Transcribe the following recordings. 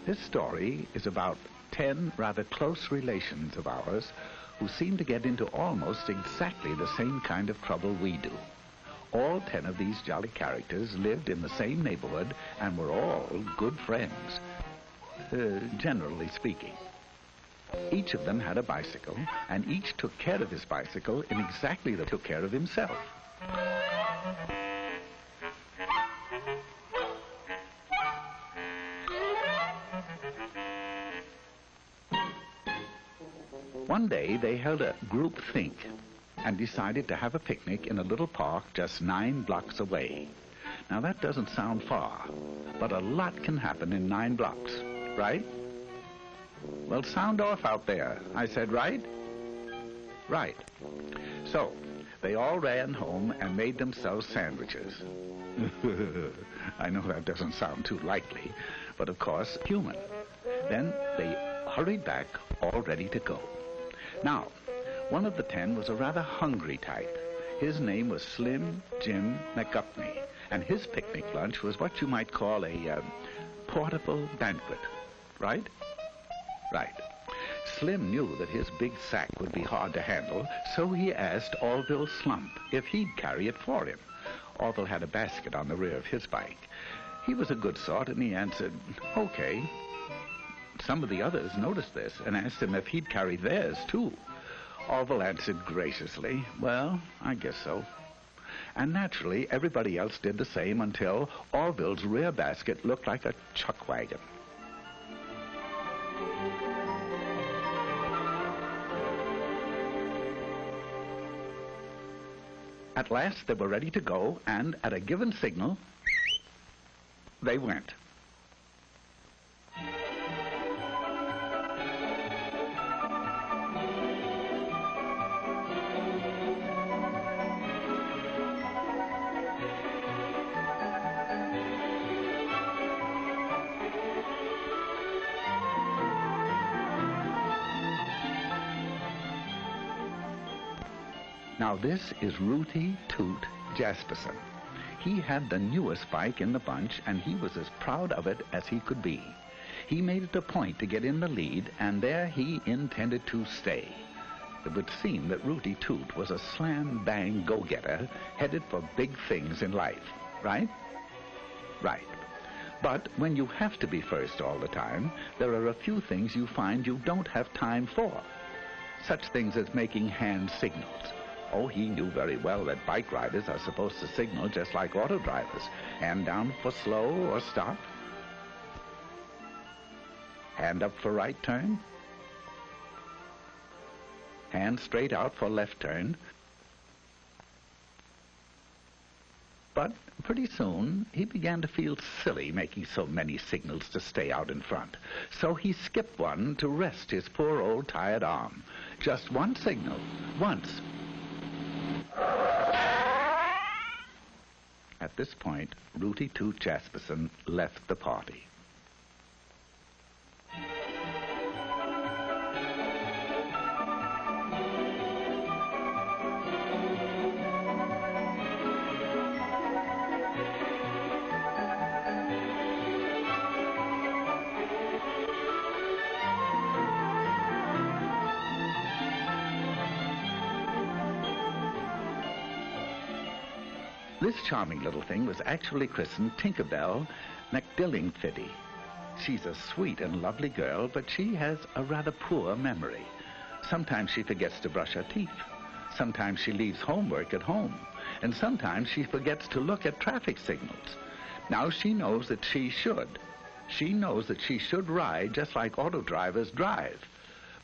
This story is about 10 rather close relations of ours who seem to get into almost exactly the same kind of trouble we do. All 10 of these jolly characters lived in the same neighborhood and were all good friends, generally speaking. Each of them had a bicycle, and each took care of his bicycle in exactly the way he took care of himself. One day they held a group think and decided to have a picnic in a little park just 9 blocks away. Now that doesn't sound far, but a lot can happen in 9 blocks, right? Well, sound off out there. I said right? Right. So, they all ran home and made themselves sandwiches. I know that doesn't sound too likely, but of course, human. Then they hurried back, all ready to go. Now, one of the 10 was a rather hungry type. His name was Slim Jim McGupney, and his picnic lunch was what you might call a portable banquet, right? Right. Slim knew that his big sack would be hard to handle, so he asked Orville Slump if he'd carry it for him. Orville had a basket on the rear of his bike. He was a good sort, and he answered, okay. Some of the others noticed this and asked him if he'd carry theirs, too. Orville answered graciously, well, I guess so. And naturally, everybody else did the same until Orville's rear basket looked like a chuck wagon. At last, they were ready to go, and at a given signal, they went. Now this is Rooty Toot Jasperson. He had the newest bike in the bunch, and he was as proud of it as he could be. He made it a point to get in the lead, and there he intended to stay. It would seem that Rooty Toot was a slam-bang go-getter headed for big things in life, right? Right. But when you have to be first all the time, there are a few things you find you don't have time for. Such things as making hand signals. Oh, he knew very well that bike riders are supposed to signal just like auto drivers. Hand down for slow or stop. Hand up for right turn. Hand straight out for left turn. But pretty soon, he began to feel silly making so many signals to stay out in front. So he skipped one to rest his poor old tired arm. Just one signal, once. At this point, Rooty Toot Jasperson left the party. This charming little thing was actually christened Tinkerbell McDillingfitty. She's a sweet and lovely girl, but she has a rather poor memory. Sometimes she forgets to brush her teeth. Sometimes she leaves homework at home. And sometimes she forgets to look at traffic signals. Now she knows that she should. She knows that she should ride just like auto drivers drive.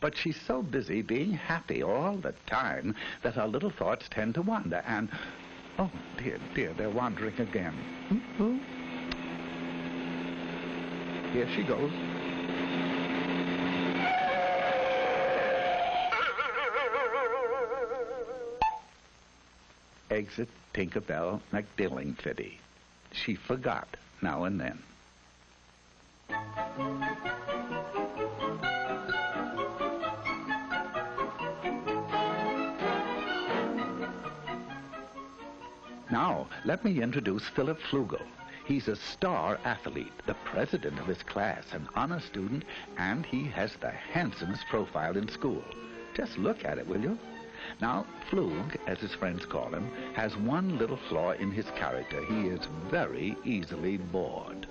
But she's so busy being happy all the time that her little thoughts tend to wander and... Oh, dear, dear, they're wandering again. Mm-hmm. Here she goes. Exit Tinkerbell McDillingfitty. She forgot now and then. Now, let me introduce Philip Flugel. He's a star athlete, the president of his class, an honor student, and he has the handsomest profile in school. Just look at it, will you? Now, Flug, as his friends call him, has one little flaw in his character. He is very easily bored.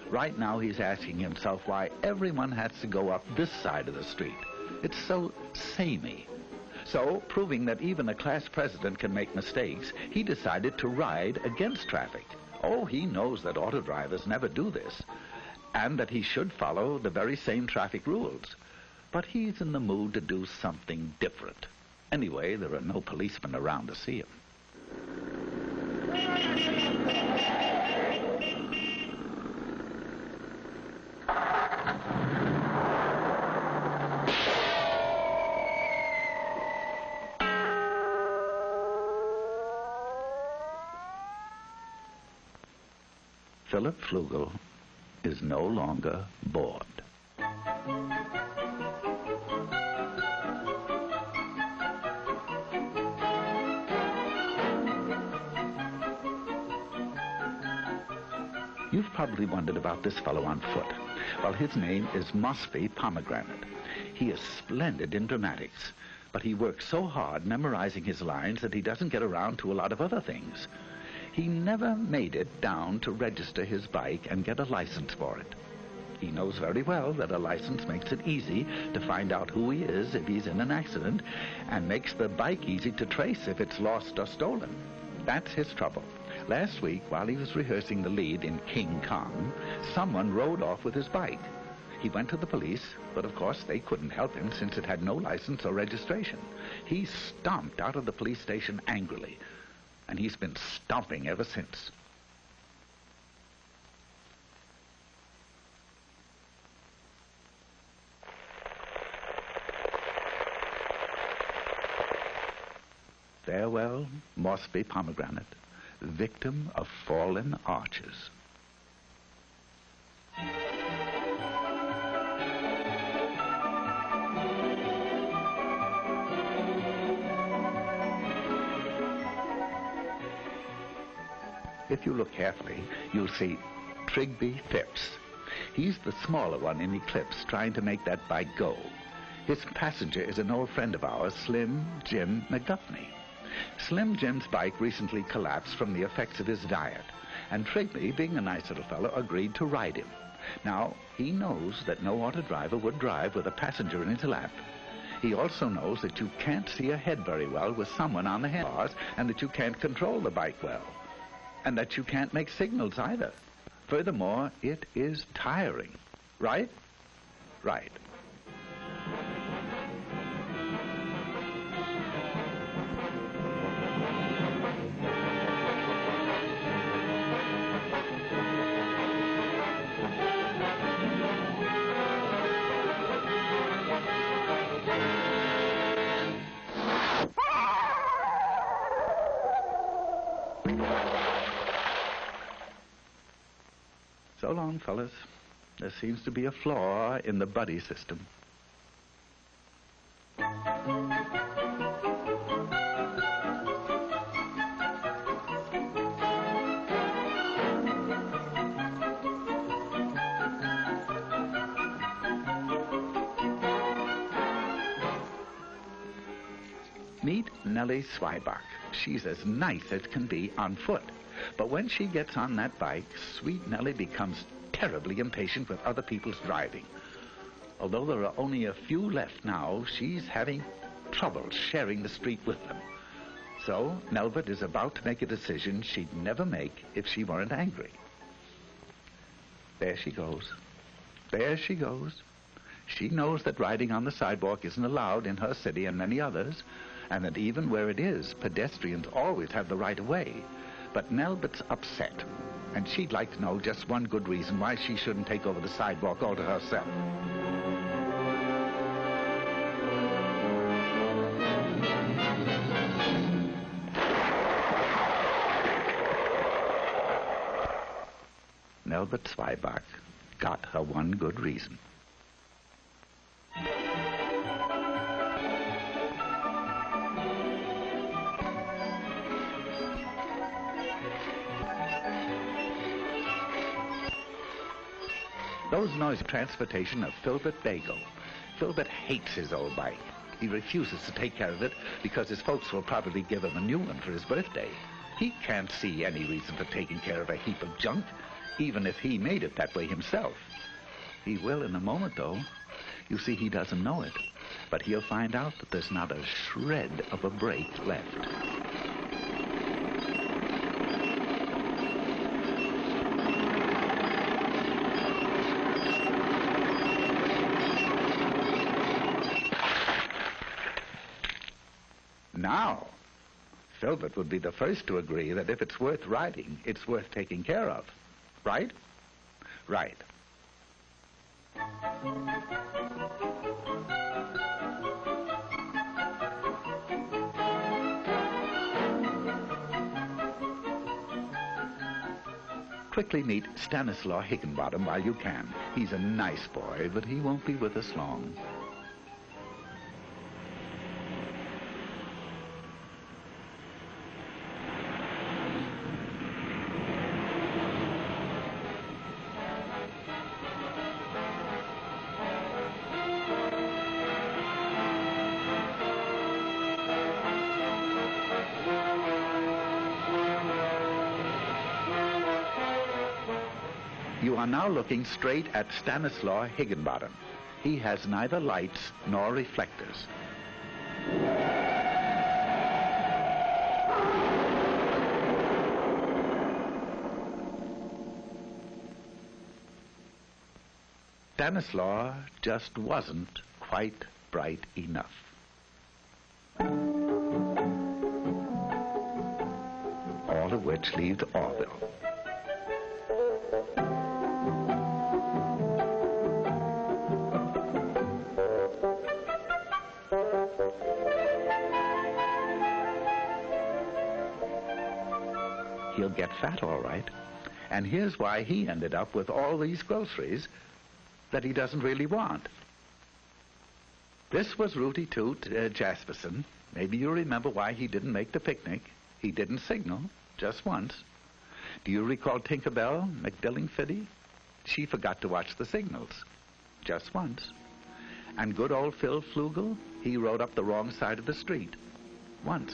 Right now, he's asking himself why everyone has to go up this side of the street. It's so samey. So, proving that even a class president can make mistakes, he decided to ride against traffic. Oh, he knows that auto drivers never do this, and that he should follow the very same traffic rules. But he's in the mood to do something different. Anyway, there are no policemen around to see him. Philip Flugel is no longer bored. You've probably wondered about this fellow on foot. Well, his name is Mosby Pomegranate. He is splendid in dramatics, but he works so hard memorizing his lines that he doesn't get around to a lot of other things. He never made it down to register his bike and get a license for it. He knows very well that a license makes it easy to find out who he is if he's in an accident, and makes the bike easy to trace if it's lost or stolen. That's his trouble. Last week, while he was rehearsing the lead in King Kong, someone rode off with his bike. He went to the police, but of course they couldn't help him since it had no license or registration. He stomped out of the police station angrily, and he's been stomping ever since. Farewell, Mosby Pomegranate, victim of fallen arches. If you look carefully, you'll see Trigby Phipps. He's the smaller one in Eclipse, trying to make that bike go. His passenger is an old friend of ours, Slim Jim McGuffney. Slim Jim's bike recently collapsed from the effects of his diet, and Trigby, being a nice little fellow, agreed to ride him. Now, he knows that no auto driver would drive with a passenger in his lap. He also knows that you can't see ahead very well with someone on the handlebars, and that you can't control the bike well, and that you can't make signals either. Furthermore, it is tiring. Right? Right. So long, fellas. There seems to be a flaw in the buddy system. Meet Nellie Swibach. She's as nice as can be on foot. But when she gets on that bike, sweet Nellie becomes terribly impatient with other people's driving. Although there are only a few left now, she's having trouble sharing the street with them. So Nelbert is about to make a decision she'd never make if she weren't angry. There she goes. There she goes. She knows that riding on the sidewalk isn't allowed in her city and many others, and that even where it is, pedestrians always have the right of way. But Nelbert's upset, and she'd like to know just one good reason why she shouldn't take over the sidewalk all to herself. Nelbert Swibach got her one good reason. Those noisy transportation of Filbert Bagel. Filbert hates his old bike. He refuses to take care of it because his folks will probably give him a new one for his birthday. He can't see any reason for taking care of a heap of junk, even if he made it that way himself. He will in a moment, though. You see, he doesn't know it, but he'll find out that there's not a shred of a brake left. Now, Filbert would be the first to agree that if it's worth riding, it's worth taking care of. Right? Right. Quickly meet Stanislaw Higginbottom while you can. He's a nice boy, but he won't be with us long. You are now looking straight at Stanislaw Higginbottom. He has neither lights nor reflectors. Stanislaw just wasn't quite bright enough. All of which leaves Orville. He'll get fat, all right. And here's why he ended up with all these groceries that he doesn't really want. This was Rooty Toot Jasperson. Maybe you remember why he didn't make the picnic. He didn't signal, just once. Do you recall Tinkerbell McDillingfiddy? She forgot to watch the signals, just once. And good old Phil Flugel, he rode up the wrong side of the street, once.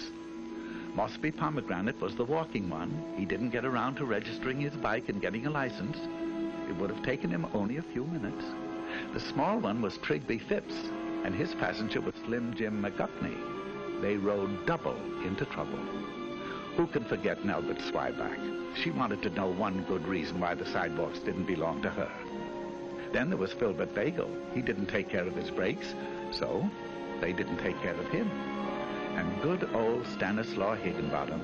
Mosby Pomegranate was the walking one. He didn't get around to registering his bike and getting a license. It would have taken him only a few minutes. The small one was Trigby Phipps, and his passenger was Slim Jim McGuffney. They rode double into trouble. Who can forget Nelbert Swyback? She wanted to know one good reason why the sidewalks didn't belong to her. Then there was Filbert Bagel. He didn't take care of his brakes, so they didn't take care of him. And good old Stanislaw Higginbottom.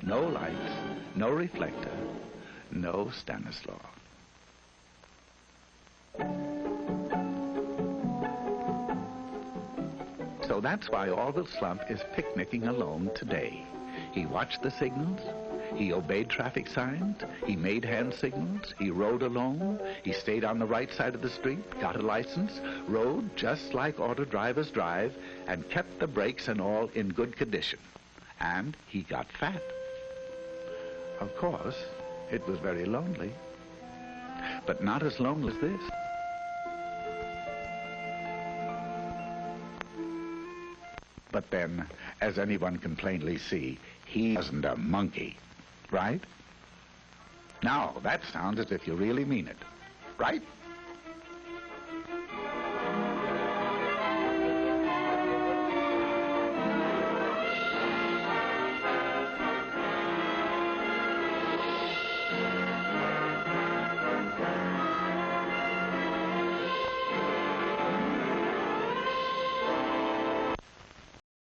No lights, no reflector, no Stanislaw. So that's why Orville Slump is picnicking alone today. He watched the signals, he obeyed traffic signs, he made hand signals, he rode alone, he stayed on the right side of the street, got a license, rode just like auto drivers drive, and kept the brakes and all in good condition. And he got fat. Of course, it was very lonely, but not as lonely as this. But then, as anyone can plainly see, he wasn't a monkey, right? Now, that sounds as if you really mean it, right?